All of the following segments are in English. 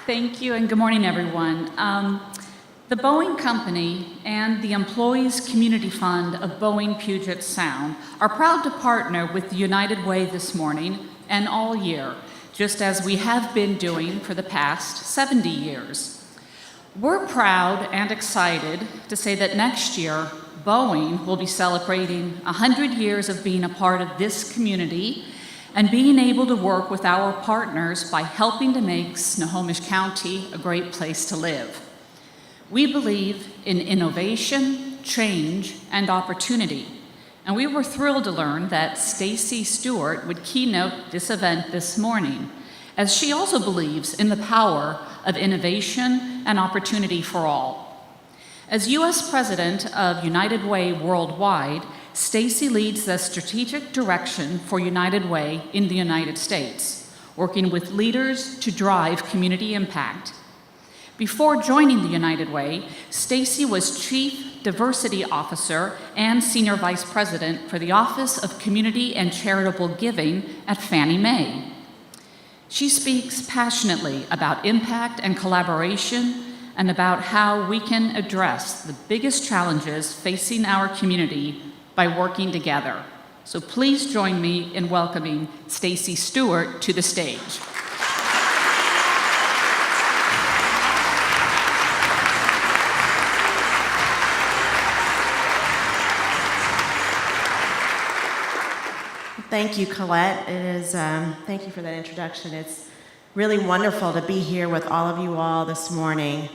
Thank you, and good morning, everyone. The Boeing Company and the Employees Community Fund of Boeing Puget Sound are proud to partner with the United Way this morning and all year, just as we have been doing for the past 70 years. We're proud and excited to say that next year, Boeing will be celebrating 100 years of being a part of this community and being able to work with our partners by helping to make Snohomish County a great place to live. We believe in innovation, change, and opportunity, and we were thrilled to learn that Stacey Stewart would keynote this event this morning, as she also believes in the power of innovation and opportunity for all. As U.S. President of United Way Worldwide, Stacey leads the strategic direction for United Way in the United States, working with leaders to drive community impact. Before joining the United Way, Stacey was Chief Diversity Officer and Senior Vice President for the Office of Community and Charitable Giving at Fannie Mae. She speaks passionately about impact and collaboration and about how we can address the biggest challenges facing our community by working together. So please join me in welcoming Stacey Stewart to the stage. Thank you, Colette. Thank you for that introduction. It's really wonderful to be here with all of you all this morning.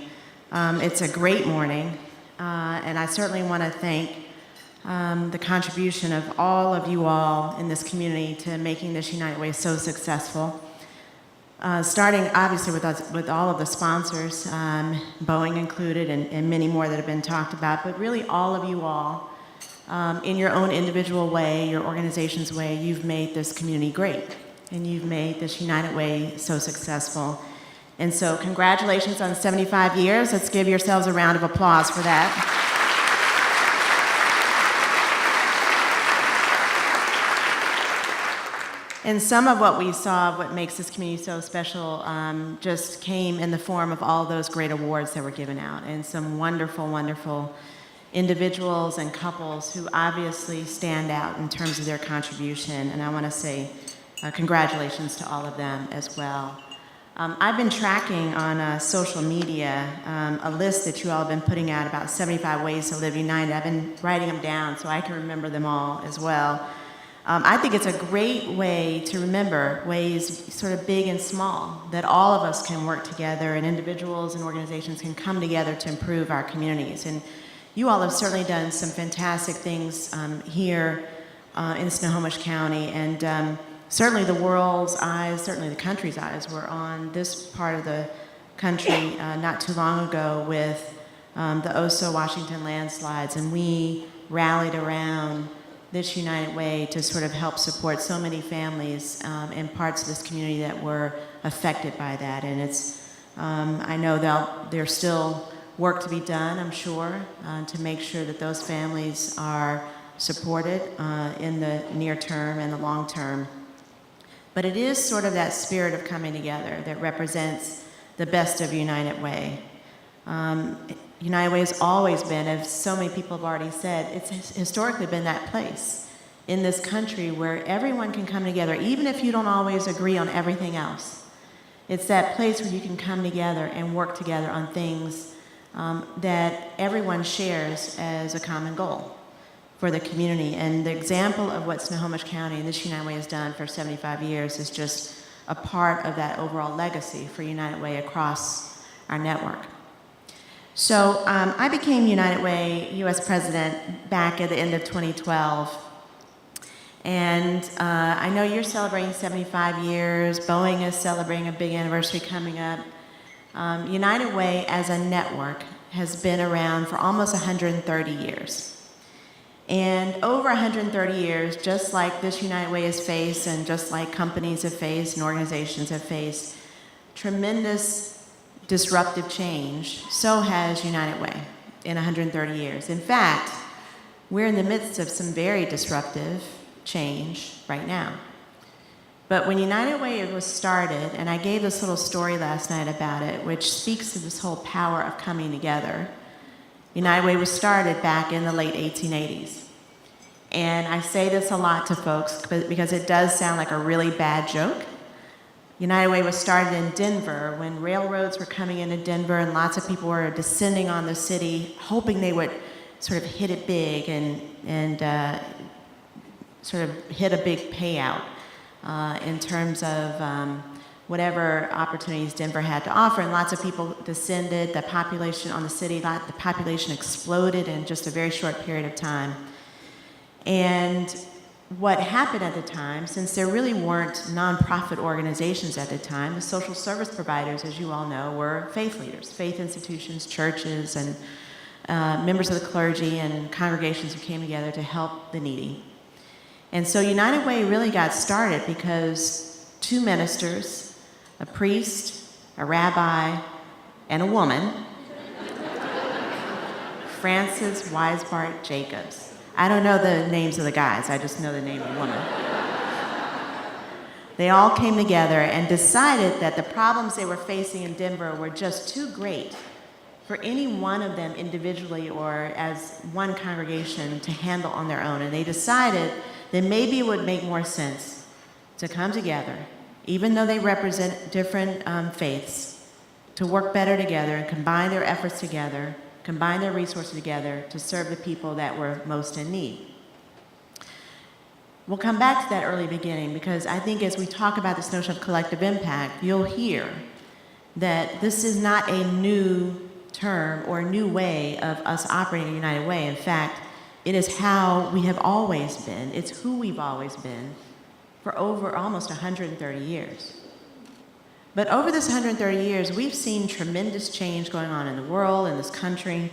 It's a great morning, and I certainly want to thank the contribution of all of you all in this community to making this United Way so successful. Starting obviously with all of the sponsors, Boeing included, and many more that have been talked about, but really all of you all, in your own individual way, your organization's way, you've made this community great, and you've made this United Way so successful. And so congratulations on 75 years. Let's give yourselves a round of applause for that. And some of what we saw, what makes this community so special, just came in the form of all those great awards that were given out, and some wonderful, wonderful individuals and couples who obviously stand out in terms of their contribution. And I want to say congratulations to all of them as well. I've been tracking on social media a list that you all have been putting out about 75 ways to live united. I've been writing them down so I can remember them all as well. I think it's a great way to remember ways, sort of big and small, that all of us can work together, and individuals and organizations can come together to improve our communities. And you all have certainly done some fantastic things here in Snohomish County, and certainly the world's eyes, certainly the country's eyes, were on this part of the country not too long ago with the Oso, Washington landslides, and we rallied around this United Way to sort of help support so many families in parts of this community that were affected by that. And it's, I know there's still work to be done, I'm sure, to make sure that those families are supported in the near term and the long term. But it is sort of that spirit of coming together that represents the best of United Way. United Way has always been, as so many people have already said, it's historically been that place in this country where everyone can come together, even if you don't always agree on everything else. It's that place where you can come together and work together on things that everyone shares as a common goal for the community. And the example of what Snohomish County and this United Way has done for 75 years is just a part of that overall legacy for United Way across our network. So I became United Way U.S. President back at the end of 2012. And I know you're celebrating 75 years. Boeing is celebrating a big anniversary coming up. United Way as a network has been around for almost 130 years. And over 130 years, just like this United Way has faced, and just like companies have faced and organizations have faced, tremendous disruptive change, so has United Way in 130 years. In fact, we're in the midst of some very disruptive change right now. But when United Way was started, and I gave this little story last night about it, which speaks to this whole power of coming together. United Way was started back in the late 1880s. And I say this a lot to folks because it does sound like a really bad joke. United Way was started in Denver when railroads were coming into Denver and lots of people were descending on the city, hoping they would sort of hit it big and sort of hit a big payout in terms of whatever opportunities Denver had to offer. And lots of people descended, the population on the city, the population exploded in just a very short period of time. And what happened at the time, since there really weren't nonprofit organizations at the time, the social service providers, as you all know, were faith leaders, faith institutions, churches, and members of the clergy and congregations who came together to help the needy. And so United Way really got started because two ministers, a priest, a rabbi, and a woman, Francis Weisbart Jacobs. I don't know the names of the guys, I just know the name of the woman. They all came together and decided that the problems they were facing in Denver were just too great for any one of them individually or as one congregation to handle on their own. And they decided that maybe it would make more sense to come together, even though they represent different faiths, to work better together and combine their efforts together, combine their resources together to serve the people that were most in need. We'll come back to that early beginning because I think as we talk about this notion of collective impact, you'll hear that this is not a new term or a new way of us operating in United Way. In fact, it is how we have always been. It's who we've always been for over almost 130 years. But over this 130 years, we've seen tremendous change going on in the world, in this country.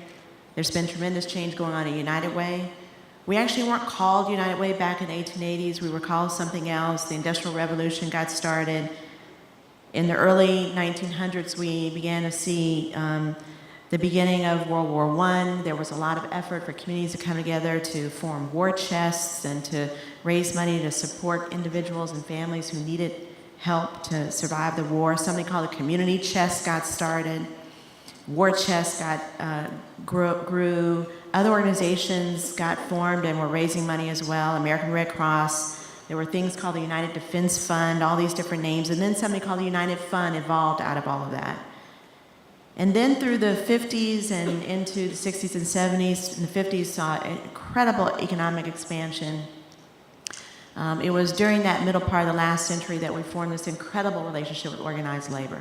There's been tremendous change going on in United Way. We actually weren't called United Way back in the 1880s. We were called something else. The Industrial Revolution got started. In the early 1900s, we began to see the beginning of World War I. There was a lot of effort for communities to come together to form war chests and to raise money to support individuals and families who needed help to survive the war. Something called a community chest got started. War chests grew. Other organizations got formed and were raising money as well. American Red Cross. There were things called the United Defense Fund, all these different names. And then something called the United Fund evolved out of all of that. And then through the 50s and into the 60s and 70s, and the 50s saw incredible economic expansion. It was during that middle part of the last century that we formed this incredible relationship with organized labor.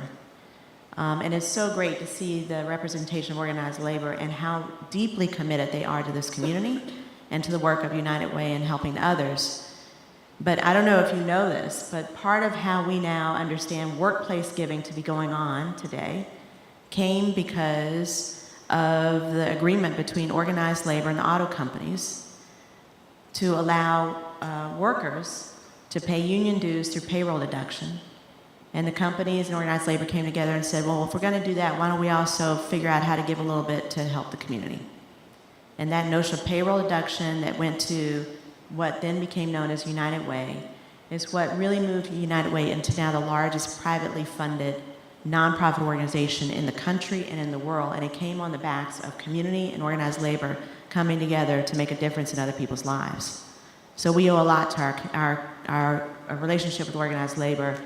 And it's so great to see the representation of organized labor and how deeply committed they are to this community and to the work of United Way and helping others. But I don't know if you know this, but part of how we now understand workplace giving to be going on today came because of the agreement between organized labor and the auto companies to allow workers to pay union dues through payroll deduction. And the companies and organized labor came together and said, well, if we're going to do that, why don't we also figure out how to give a little bit to help the community? And that notion of payroll deduction that went to what then became known as United Way is what really moved United Way into now the largest privately funded nonprofit organization in the country and in the world. And it came on the backs of community and organized labor coming together to make a difference in other people's lives. So we owe a lot to our relationship with organized labor,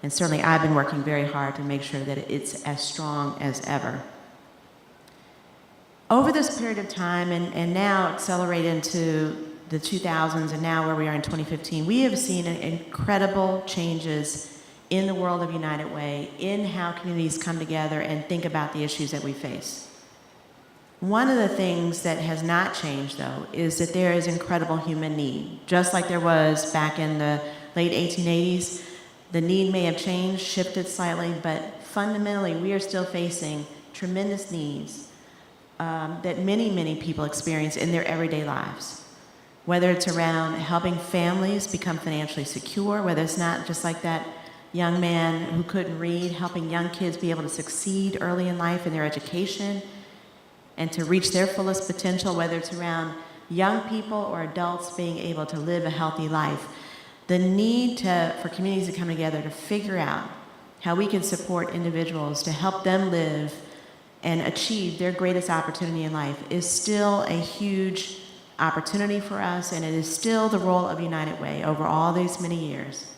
and certainly I've been working very hard to make sure that it's as strong as ever. Over this period of time, and now accelerate into the 2000s and now where we are in 2015, we have seen incredible changes in the world of United Way, in how communities come together and think about the issues that we face. One of the things that has not changed, though, is that there is incredible human need. Just like there was back in the late 1880s, the need may have changed, shifted slightly, but fundamentally we are still facing tremendous needs that many, many people experience in their everyday lives. Whether it's around helping families become financially secure, whether it's not just like that young man who couldn't read, helping young kids be able to succeed early in life in their education and to reach their fullest potential, whether it's around young people or adults being able to live a healthy life. the need for communities to come together to figure out how we can support individuals to help them live and achieve their greatest opportunity in life is still a huge opportunity for us, and it is still the role of United Way over all these many years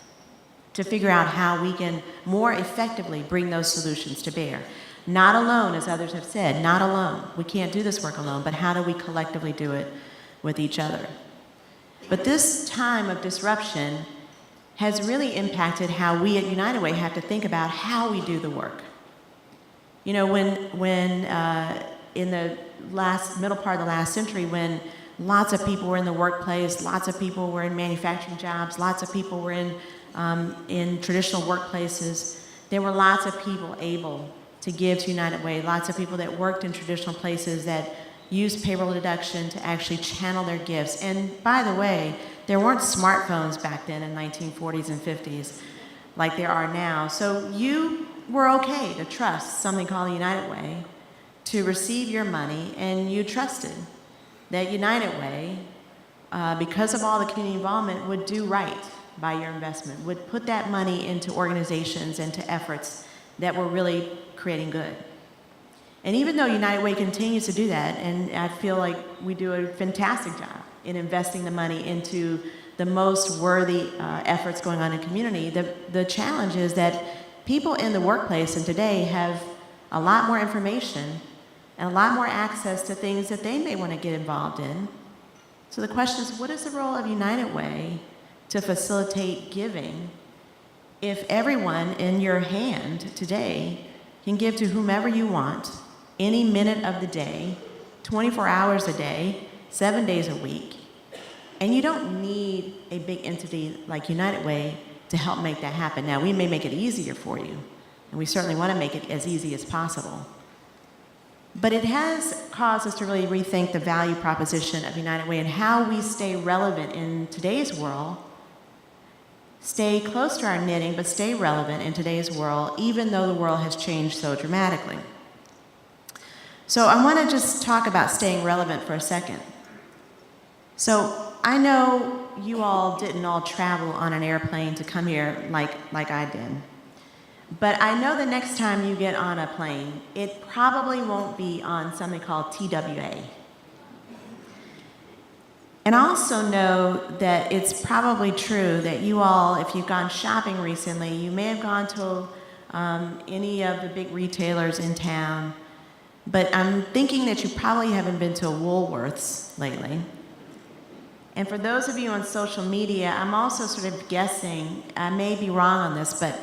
to figure out how we can more effectively bring those solutions to bear. Not alone, as others have said, not alone. We can't do this work alone, but how do we collectively do it with each other? But this time of disruption has really impacted how we at United Way have to think about how we do the work. You know, when in the middle part of the last century, when lots of people were in the workplace, lots of people were in manufacturing jobs, lots of people were in traditional workplaces, there were lots of people able to give to United Way, lots of people that worked in traditional places that used payroll deduction to actually channel their gifts. And by the way, there weren't smartphones back then in 1940s and 50s like there are now. So you were okay to trust something called the United Way to receive your money, and you trusted that United Way, because of all the community involvement, would do right by your investment, would put that money into organizations and to efforts that were really creating good. And even though United Way continues to do that, and I feel like we do a fantastic job in investing the money into the most worthy efforts going on in community, the challenge is that people in the workplace and today have a lot more information and a lot more access to things that they may want to get involved in. So the question is, what is the role of United Way to facilitate giving if everyone in your hand today can give to whomever you want, any minute of the day, 24 hours a day, 7 days a week, and you don't need a big entity like United Way to help make that happen. Now, we may make it easier for you, and we certainly want to make it as easy as possible. But it has caused us to really rethink the value proposition of United Way and how we stay relevant in today's world, stay close to our knitting, but stay relevant in today's world, even though the world has changed so dramatically. So I want to just talk about staying relevant for a second. So I know you all didn't all travel on an airplane to come here like I did. But I know the next time you get on a plane, it probably won't be on something called TWA. And I also know that it's probably true that you all, if you've gone shopping recently, you may have gone to any of the big retailers in town, but I'm thinking that you probably haven't been to a Woolworths lately. And for those of you on social media, I'm also sort of guessing, I may be wrong on this, but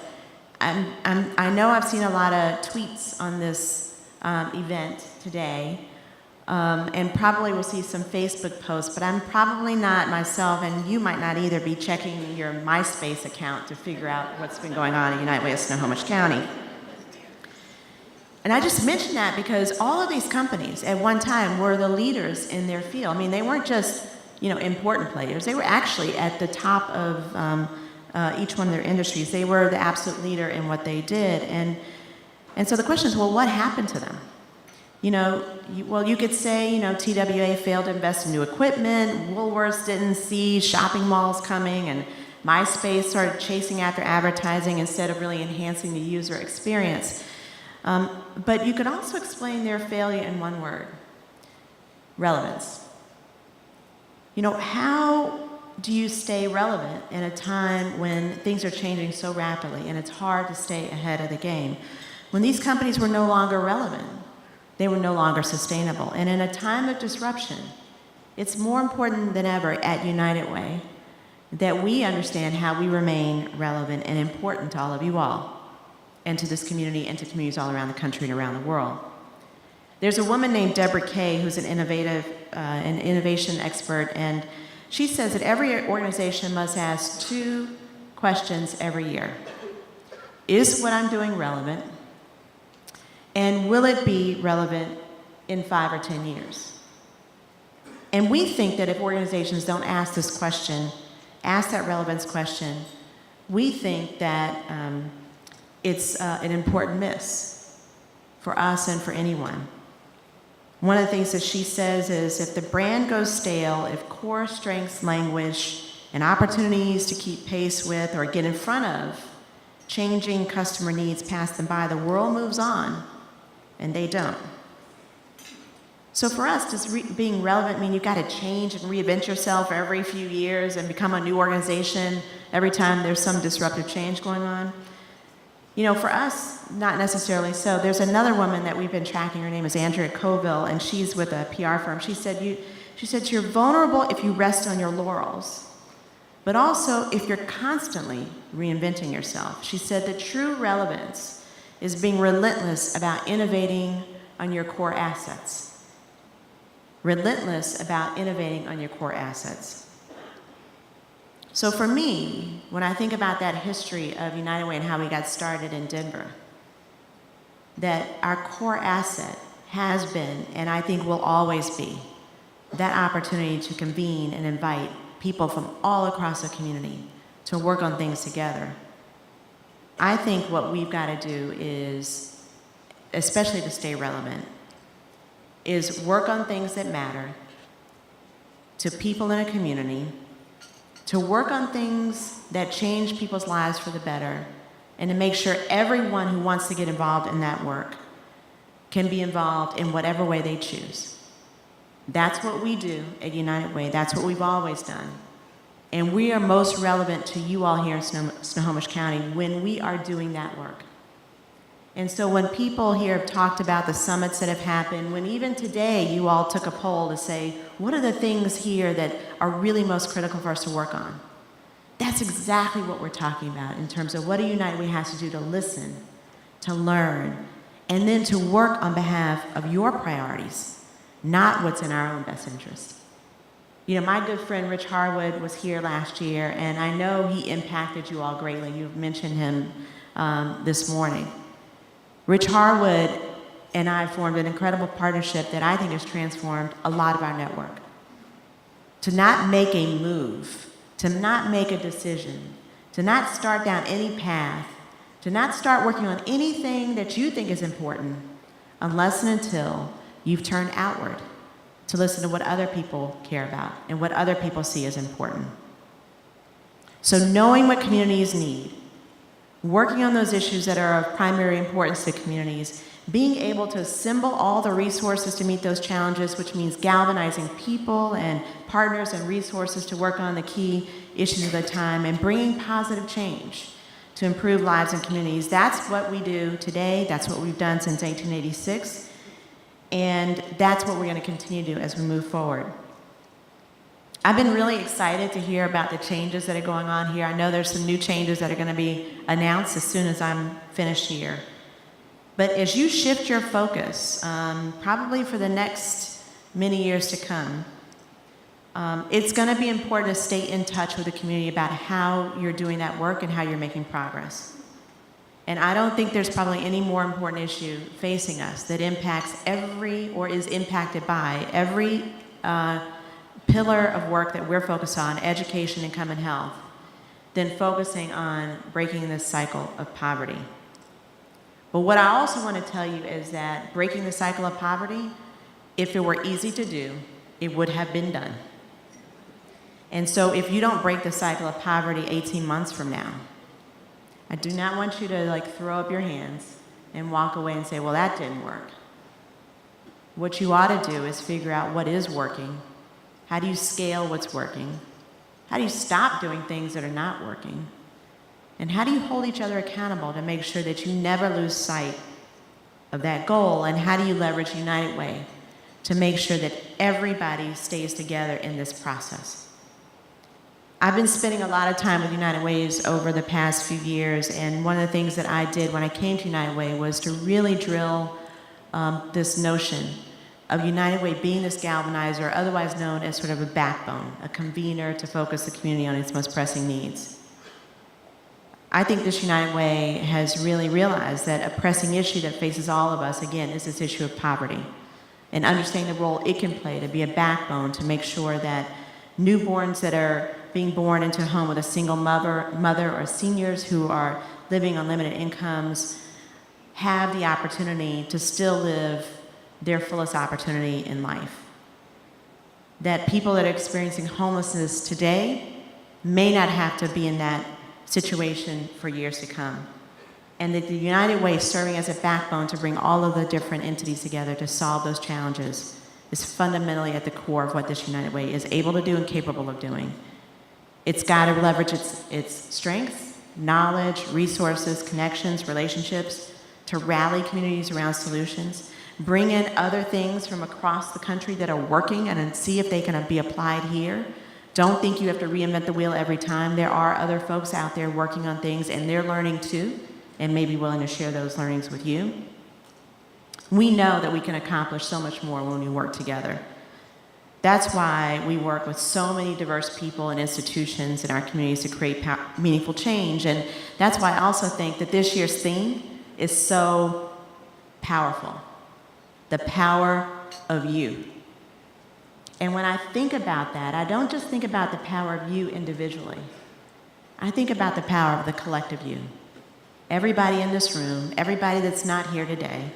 I know I've seen a lot of tweets on this event today, and probably will see some Facebook posts, but I'm probably not myself, and you might not either, be checking your MySpace account to figure out what's been going on in United Way of Snohomish County. And I just mention that because all of these companies at one time were the leaders in their field. I mean, they weren't just, important players. They were actually at the top of each one of their industries. They were the absolute leader in what they did. And so the question is, well, what happened to them? You could say, TWA failed to invest in new equipment, Woolworths didn't see shopping malls coming, and MySpace started chasing after advertising instead of really enhancing the user experience. But you could also explain their failure in one word: relevance. How do you stay relevant in a time when things are changing so rapidly and it's hard to stay ahead of the game? When these companies were no longer relevant, they were no longer sustainable. And in a time of disruption, it's more important than ever at United Way that we understand how we remain relevant and important to all of you all, and to this community and to communities all around the country and around the world. There's a woman named Deborah Kay who's an innovation expert, and she says that every organization must ask 2 questions every year. Is what I'm doing relevant? And will it be relevant in 5 or 10 years? And we think that if organizations don't ask this question, ask that relevance question, we think that it's an important miss for us and for anyone. One of the things that she says is, if the brand goes stale, if core strengths languish, and opportunities to keep pace with or get in front of changing customer needs pass them by. The world moves on, and they don't. So for us, does being relevant mean you've got to change and reinvent yourself every few years and become a new organization every time there's some disruptive change going on? You know, for us, not necessarily so. There's another woman that we've been tracking. Her name is Andrea Colville, and she's with a PR firm. She said you're vulnerable if you rest on your laurels, but also if you're constantly reinventing yourself. She said that true relevance is being relentless about innovating on your core assets. Relentless about innovating on your core assets. So for me, when I think about that history of United Way and how we got started in Denver, that our core asset has been, and I think will always be, that opportunity to convene and invite people from all across the community to work on things together. I think what we've got to do is, especially to stay relevant, is work on things that matter to people in a community, to work on things that change people's lives for the better, and to make sure everyone who wants to get involved in that work can be involved in whatever way they choose. That's what we do at United Way. That's what we've always done. And we are most relevant to you all here in Snohomish County when we are doing that work. And so when people here have talked about the summits that have happened, when even today you all took a poll to say, what are the things here that are really most critical for us to work on? That's exactly what we're talking about in terms of what a United Way has to do to listen, to learn, and then to work on behalf of your priorities, not what's in our own best interest. You know, my good friend Rich Harwood was here last year, and I know he impacted you all greatly. You've mentioned him this morning. Rich Harwood and I formed an incredible partnership that I think has transformed a lot of our network. To not make a move, to not make a decision, to not start down any path, to not start working on anything that you think is important unless and until you've turned outward to listen to what other people care about and what other people see as important. So knowing what communities need, working on those issues that are of primary importance to communities, being able to assemble all the resources to meet those challenges, which means galvanizing people and partners and resources to work on the key issues of the time, and bringing positive change to improve lives and communities. That's what we do today. That's what we've done since 1886. And that's what we're going to continue to do as we move forward. I've been really excited to hear about the changes that are going on here. I know there's some new changes that are going to be announced as soon as I'm finished here. But as you shift your focus, probably for the next many years to come, it's going to be important to stay in touch with the community about how you're doing that work and how you're making progress. And I don't think there's probably any more important issue facing us that impacts or is impacted by every pillar of work that we're focused on, education, income, and health, than focusing on breaking this cycle of poverty. But what I also want to tell you is that breaking the cycle of poverty, if it were easy to do, it would have been done. And so if you don't break the cycle of poverty 18 months from now, I do not want you to throw up your hands and walk away and say, well, that didn't work. What you ought to do is figure out what is working. How do you scale what's working? How do you stop doing things that are not working? And how do you hold each other accountable to make sure that you never lose sight of that goal? And how do you leverage United Way to make sure that everybody stays together in this process? I've been spending a lot of time with United Ways over the past few years, and one of the things that I did when I came to United Way was to really drill this notion of United Way being this galvanizer, otherwise known as sort of a backbone, a convener to focus the community on its most pressing needs. I think this United Way has really realized that a pressing issue that faces all of us, again, is this issue of poverty, and understanding the role it can play to be a backbone to make sure that newborns that are being born into a home with a single mother or seniors who are living on limited incomes have the opportunity to still live their fullest opportunity in life. That people that are experiencing homelessness today may not have to be in that situation for years to come. And that the United Way, serving as a backbone to bring all of the different entities together to solve those challenges, is fundamentally at the core of what this United Way is able to do and capable of doing. It's got to leverage its strengths, knowledge, resources, connections, relationships to rally communities around solutions, bring in other things from across the country that are working and then see if they can be applied here. Don't think you have to reinvent the wheel every time. There are other folks out there working on things, and they're learning too, and may be willing to share those learnings with you. We know that we can accomplish so much more when we work together. That's why we work with so many diverse people and institutions in our communities to create meaningful change. And that's why I also think that this year's theme is so powerful. The power of you. And when I think about that, I don't just think about the power of you individually. I think about the power of the collective you. Everybody in this room, everybody that's not here today,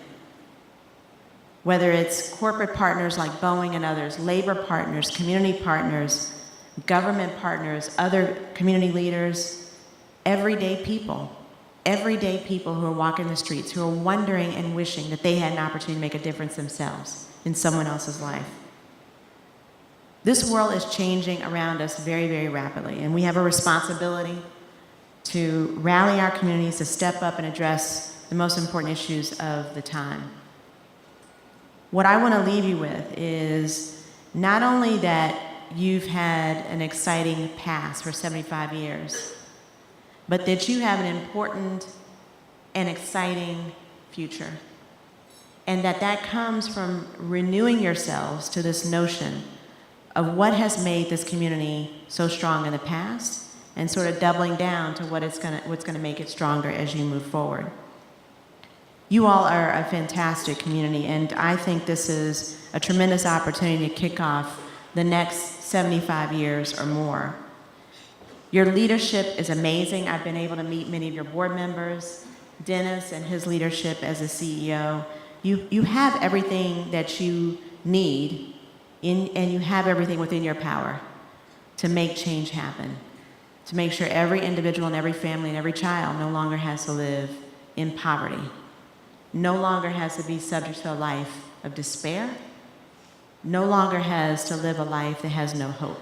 whether it's corporate partners like Boeing and others, labor partners, community partners, government partners, other community leaders, everyday people who are walking the streets, who are wondering and wishing that they had an opportunity to make a difference themselves in someone else's life. This world is changing around us very, very rapidly, and we have a responsibility to rally our communities to step up and address the most important issues of the time. What I want to leave you with is not only that you've had an exciting past for 75 years, but that you have an important and exciting future. And that comes from renewing yourselves to this notion of what has made this community so strong in the past, and sort of doubling down to what's gonna make it stronger as you move forward. You all are a fantastic community, and I think this is a tremendous opportunity to kick off the next 75 years or more. Your leadership is amazing. I've been able to meet many of your board members, Dennis and his leadership as a CEO. You have everything that you need, and you have everything within your power to make change happen, to make sure every individual and every family and every child no longer has to live in poverty, no longer has to be subject to a life of despair, no longer has to live a life that has no hope.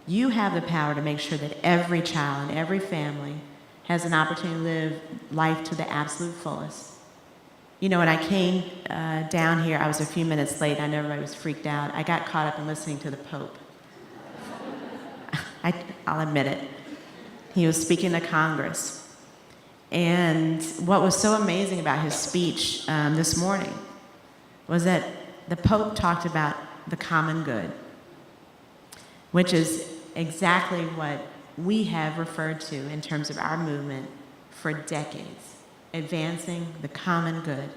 You have the power to make sure that every child and every family has an opportunity to live life to the absolute fullest. You know, when I came down here, I was a few minutes late. I know everybody was freaked out. I got caught up in listening to the Pope. I'll admit it. He was speaking to Congress. And what was so amazing about his speech this morning was that the Pope talked about the common good, which is exactly what we have referred to in terms of our movement for decades, advancing the common good.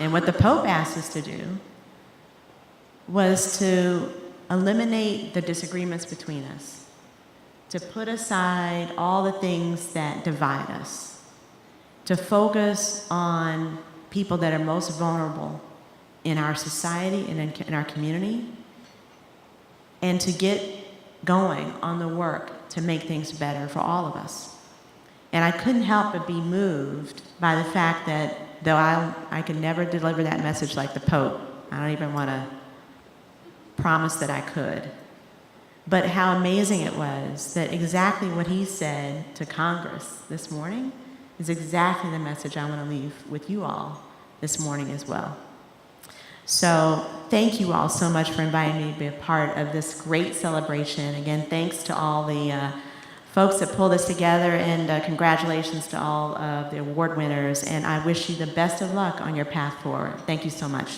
And what the Pope asked us to do was to eliminate the disagreements between us, to put aside all the things that divide us, to focus on people that are most vulnerable in our society and in our community, and to get going on the work to make things better for all of us. And I couldn't help but be moved by the fact that, though I could never deliver that message like the Pope, I don't even want to promise that I could, but how amazing it was that exactly what he said to Congress this morning is exactly the message I want to leave with you all this morning as well. So thank you all so much for inviting me to be a part of this great celebration. Again, thanks to all the folks that pulled this together, and congratulations to all of the award winners, and I wish you the best of luck on your path forward. Thank you so much.